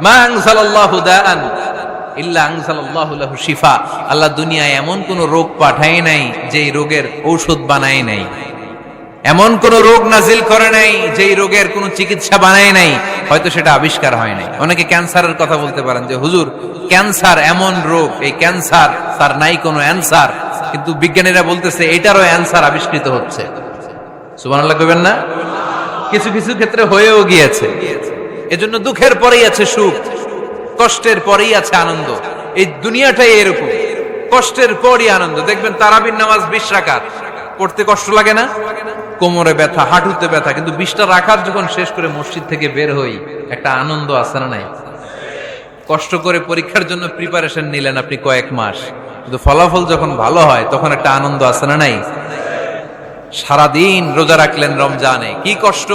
মা আনজালাল্লাহু দাআন ইল্লা আনজালাল্লাহু লাহু শিফা। আল্লাহ দুনিয়ায় এমন কোন রোগ পাঠায় নাই যেই রোগের ঔষধ বানায় নাই, এমন কোন রোগ নাজিল করে নাই যেই রোগের কোন চিকিৎসা বানায় নাই, হয়তো সেটা আবিষ্কার হয় নাই। অনেকে ক্যান্সারের কথা বলতে পারেন যে হুজুর ক্যান্সার এমন রোগ, এই ক্যান্সার তার নাই কোনো অ্যানসার, কিন্তু বিজ্ঞানীরা বলতেছে এটারও অ্যানসার আবিষ্কৃত হচ্ছে। সুবহানাল্লাহ কইবেন না? কিছু কিছু ক্ষেত্রে হয়েও গিয়েছে। এজন্য দুঃখের পরেই আছে সুখ, কষ্টের পরেই আছে আনন্দ। এই দুনিয়াটাই এরকম, কষ্টের পরই আনন্দ। দেখবেন তারাবির নামাজ 20 রাকাত পড়তে কষ্ট লাগে না? কোমরে ব্যথা, হাঁটুতে ব্যথা, কিন্তু 20টা রাকাত যখন শেষ করে মসজিদ থেকে বের হই একটা আনন্দ আছে না নাই? কষ্ট করে পরীক্ষার জন্য প্রিপারেশন নিলেন আপনি কয়েক মাস, কিন্তু ফলাফল যখন ভালো হয় তখন একটা আনন্দ আছে না নাই? সারাদিন রোজা রাখলেন রমজানে, কি কষ্ট,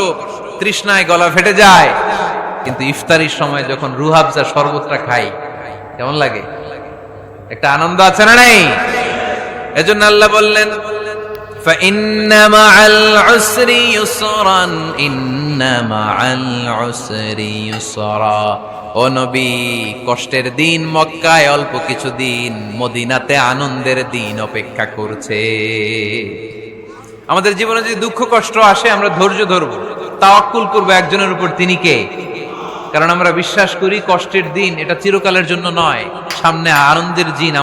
তৃষ্ণায় গলা ফেটে যায়, কিন্তু ইফতারির সময় যখন রুহাবজা শরবতটা খাই কেমন লাগে? একটা আনন্দ আছে না নাই? এজন্য আল্লাহ বললেন فإن مع العسر يسرا إن مع العسر يسرا। ও নবী, কষ্টের দিন মক্কায় অল্প কিছু দিন, মদিনাতে আনন্দের দিন অপেক্ষা করছে। আমাদের জীবনে যদি দুঃখ কষ্ট আসে আমরা ধৈর্য ধরবো, তাওয়াক্কুল করবো একজনের উপর, তিনি কে? কারণ আমরা বিশ্বাস করি কষ্টের দিন এটা চিরকালের জন্য নয়, সামনে আনন্দের দিন